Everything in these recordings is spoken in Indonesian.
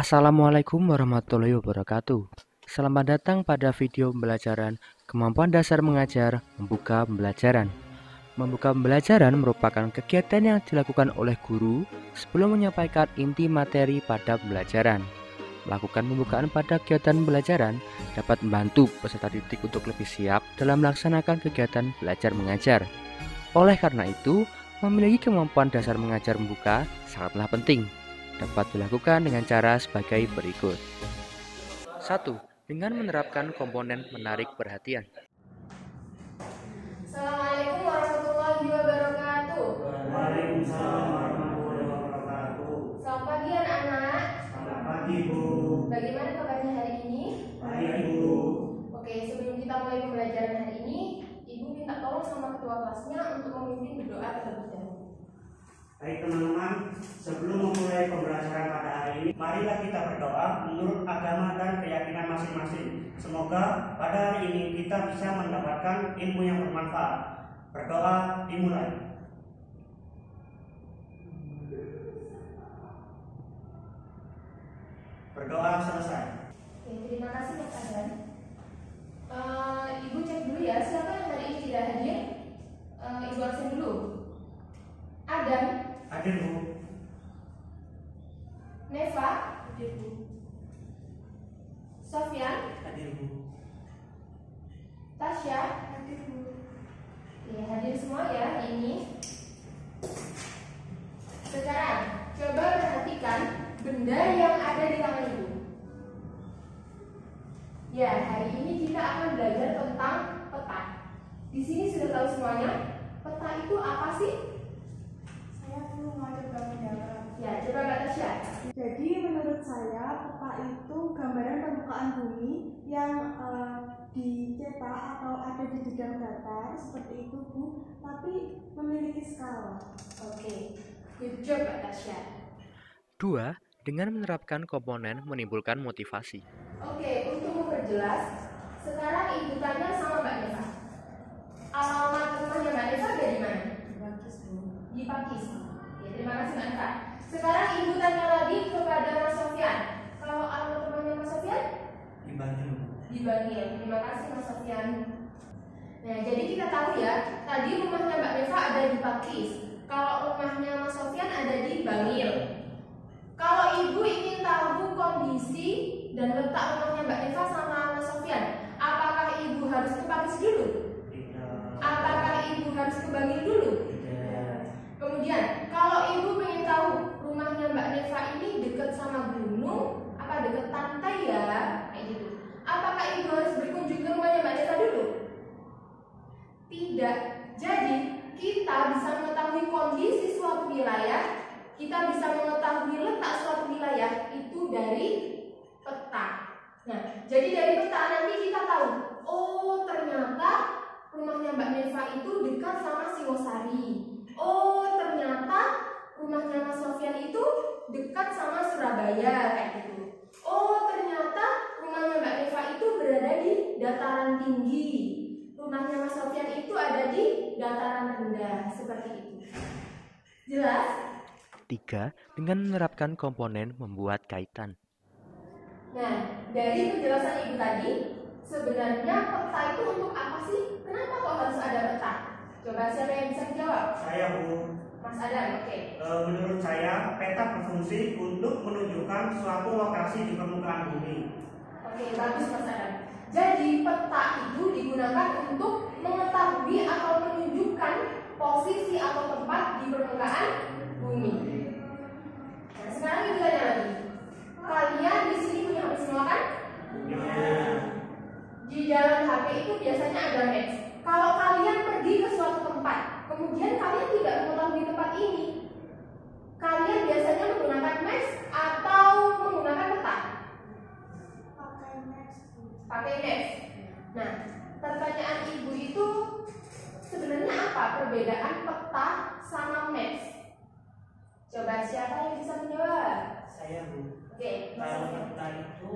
Assalamualaikum warahmatullahi wabarakatuh. Selamat datang pada video pembelajaran kemampuan dasar mengajar membuka pembelajaran. Membuka pembelajaran merupakan kegiatan yang dilakukan oleh guru sebelum menyampaikan inti materi pada pembelajaran. Melakukan pembukaan pada kegiatan pembelajaran dapat membantu peserta didik untuk lebih siap dalam melaksanakan kegiatan belajar mengajar. Oleh karena itu, memiliki kemampuan dasar mengajar membuka sangatlah penting. Dapat dilakukan dengan cara sebagai berikut. 1. Dengan menerapkan komponen menarik perhatian. Assalamualaikum warahmatullahi wabarakatuh. Waalaikumsalam warahmatullahi wabarakatuh. Selamat pagi anak-anak. Selamat pagi, Bu. Bagaimana kabarnya hari ini? Baik, Bu. Oke, sebelum kita mulai pembelajaran hari ini, Ibu minta tolong sama ketua kelasnya untuk memimpin berdoa terlebih dahulu. Baik teman-teman, sebelum memulai pembelajaran pada hari ini, marilah kita berdoa menurut agama dan keyakinan masing-masing. Semoga pada hari ini kita bisa mendapatkan ilmu yang bermanfaat. Berdoa dimulai. Berdoa selesai. Oke, terima kasih Mas Adam. Ibu cek dulu ya, siapa yang hari ini tidak hadir? Ibu absen dulu. Adam, Hadir, Bu. Neva, hadir Bu. Sofyan, Hadir, Bu. Tasya, hadir Bu. Oke, hadir semua ya hari ini. Sekarang, coba perhatikan benda yang ada di tangan Ibu. Ya, hari ini kita akan belajar tentang peta. Di sini sudah tahu semuanya. Peta itu apa sih? Saya perlu mau coba menjawab. Ya, coba Kak Tasya. Jadi menurut saya peta itu gambaran permukaan bumi yang dicetak atau ada di bidang datar seperti itu Bu, tapi memiliki skala. Oke, good job Kak Tasya. 2. Dengan menerapkan komponen menimbulkan motivasi. Oke, untuk memperjelas, sekarang Ibu tanya sama Mbak Neva. Alamat rumahnya Mbak Neva ada di mana? Bagus Bu. Di Pakis. Ya, terima kasih Mbak Neva. Sekarang Ibu tanya lagi kepada Mas Sofyan. Kalau alamat rumahnya Mas Sofyan? Di Bangil. Di Bangil. Terima kasih Mas Sofyan. Nah, jadi kita tahu ya, tadi rumahnya Mbak Neva ada di Pakis. Kalau rumahnya Mas Sofyan ada di Bangil. Kalau Ibu ingin tahu kondisi dan letak rumahnya Mbak Neva sama Mas Sofyan, apakah Ibu harus ke Pakis dulu? Tidak. Apakah Ibu harus ke Bangil dulu? Tidak. Kemudian, kalau Ibu ingin tahu rumahnya Mbak Neva ini dekat sama gunung, apa dekat pantai ya? Kayak gitu. Apakah Ibu harus berkunjung ke rumahnya Mbak Neva dulu? Tidak. Jadi, kita bisa mengetahui kondisi suatu wilayah, kita bisa mengetahui letak suatu wilayah itu dari peta. Nah, jadi dari peta nanti kita tahu, oh ternyata rumahnya Mbak Neva itu dekat sama Singosari. Oh ternyata rumahnya Mas Sofyan itu dekat sama Surabaya kayak gitu. Oh ternyata rumahnya Mbak Neva itu berada di dataran tinggi. Rumahnya Mas Sofyan itu ada di dataran rendah seperti itu. Jelas? 3. Dengan menerapkan komponen membuat kaitan. Nah, dari penjelasan Ibu tadi, sebenarnya peta itu untuk apa sih? Kenapa kok harus ada peta? Coba siapa yang bisa menjawab? Saya, Bu. Mas Adam, oke. Menurut saya, peta berfungsi untuk menunjukkan suatu lokasi di permukaan bumi. Oke, bagus Mas Adam. Jadi peta itu digunakan untuk mengetahui atau menunjukkan posisi atau tempat di permukaan bumi. Nah, sekarang Ibu tanya lagi. Kalian di sini punya HP semua kan? Di dalam HP itu biasanya ada maps. Kalau kalian pergi ke suatu tempat, kemudian kalian tidak mengetahui tempat ini, kalian biasanya menggunakan maps atau menggunakan peta? Pakai maps Bu. Pakai maps. Nah, pertanyaan Ibu itu sebenarnya apa perbedaan peta sama maps? Coba siapa yang bisa menjawab? Saya, Bu. Oke, Mas Kalau Sofyan. peta itu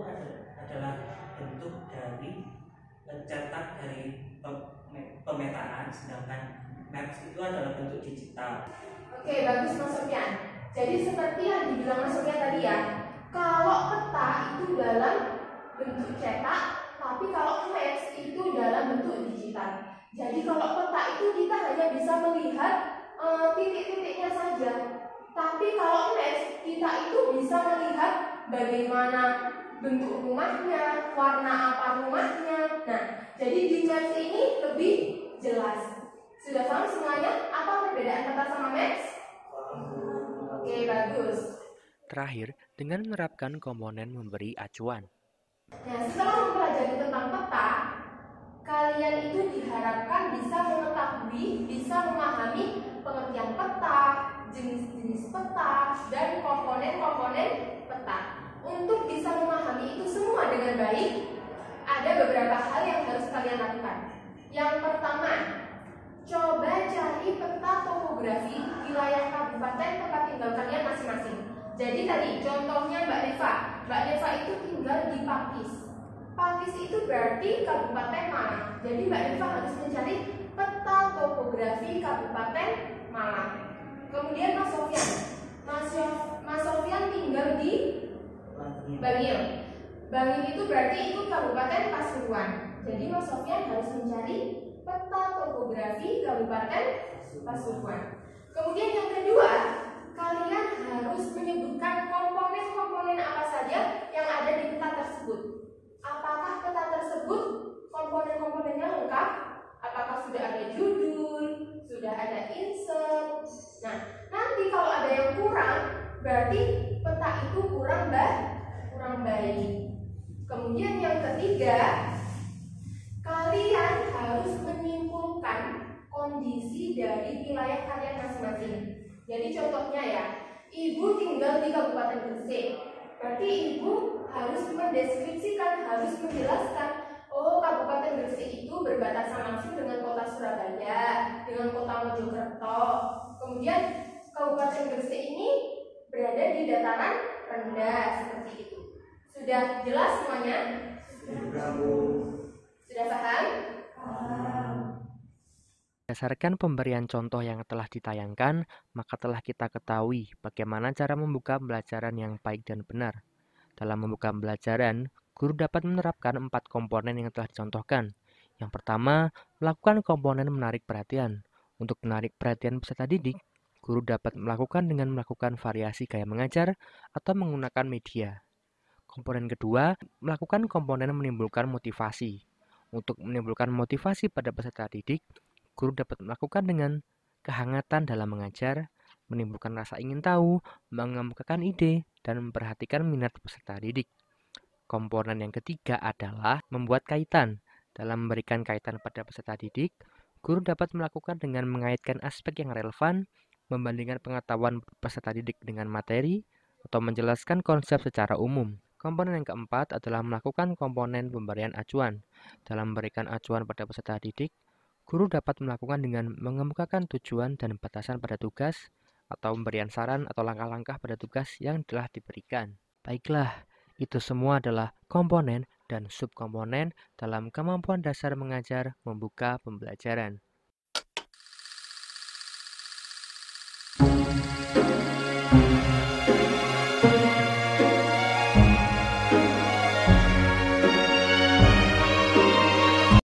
adalah bentuk dari cetak dari pemetaan, sedangkan maps itu adalah bentuk digital. Oke, bagus Mas Sofyan. Jadi seperti yang dibilang Mas Sofyan tadi ya, kalau bentuk cetak, tapi kalau maps itu dalam bentuk digital. Jadi kalau peta itu kita hanya bisa melihat titik-titiknya saja. Tapi kalau maps kita itu bisa melihat bagaimana bentuk rumahnya, warna apa rumahnya. Nah, jadi di maps ini lebih jelas. Sudah paham semuanya apa perbedaan peta sama maps? Oke, bagus. Terakhir, dengan menerapkan komponen memberi acuan. Nah, setelah mempelajari tentang peta, kalian itu diharapkan bisa mengetahui, bisa memahami pengertian peta, jenis-jenis peta, dan komponen-komponen peta. Untuk bisa memahami itu semua dengan baik, ada beberapa hal yang harus kalian lakukan. Yang pertama, coba cari peta topografi wilayah kabupaten tempat tinggal kalian masing-masing. Jadi tadi contohnya Mbak Deva. Mbak Deva itu tinggal di Pakis. Pakis itu berarti Kabupaten Malang. Jadi Mbak Deva harus mencari peta topografi Kabupaten Malang. Kemudian Mas Sofyan. Mas Sofyan tinggal di Bangil. Bangil itu berarti itu Kabupaten Pasuruan. Jadi Mas Sofyan harus mencari peta topografi Kabupaten Pasuruan. Kemudian yang kedua, kalian harus menyebutkan komponen-komponen apa saja yang ada di peta tersebut. Apakah peta tersebut komponen-komponennya lengkap? Apakah sudah ada judul, sudah ada insert? Nah, nanti kalau ada yang kurang, berarti peta itu kurang baik. Kemudian yang ketiga, kalian harus menyimpulkan kondisi dari wilayah kalian masing-masing. Jadi contohnya ya, ibu tinggal di Kabupaten Gresik. Berarti ibu harus mendeskripsikan, harus menjelaskan, oh Kabupaten Gresik itu berbatasan langsung dengan kota Surabaya, dengan kota Mojokerto. Kemudian Kabupaten Gresik ini berada di dataran rendah seperti itu. Sudah jelas semuanya? Sudah paham? Berdasarkan pemberian contoh yang telah ditayangkan, maka telah kita ketahui bagaimana cara membuka pembelajaran yang baik dan benar. Dalam membuka pembelajaran, guru dapat menerapkan 4 komponen yang telah dicontohkan. Yang pertama, melakukan komponen menarik perhatian. Untuk menarik perhatian peserta didik, guru dapat melakukan dengan melakukan variasi gaya mengajar atau menggunakan media. Komponen kedua, melakukan komponen menimbulkan motivasi. Untuk menimbulkan motivasi pada peserta didik, guru dapat melakukan dengan kehangatan dalam mengajar, menimbulkan rasa ingin tahu, mengemukakan ide, dan memperhatikan minat peserta didik. Komponen yang ketiga adalah membuat kaitan. Dalam memberikan kaitan pada peserta didik, guru dapat melakukan dengan mengaitkan aspek yang relevan, membandingkan pengetahuan peserta didik dengan materi, atau menjelaskan konsep secara umum. Komponen yang keempat adalah melakukan komponen pemberian acuan. Dalam memberikan acuan pada peserta didik, guru dapat melakukan dengan mengemukakan tujuan dan batasan pada tugas, atau pemberian saran atau langkah-langkah pada tugas yang telah diberikan. Baiklah, itu semua adalah komponen dan subkomponen dalam kemampuan dasar mengajar membuka pembelajaran.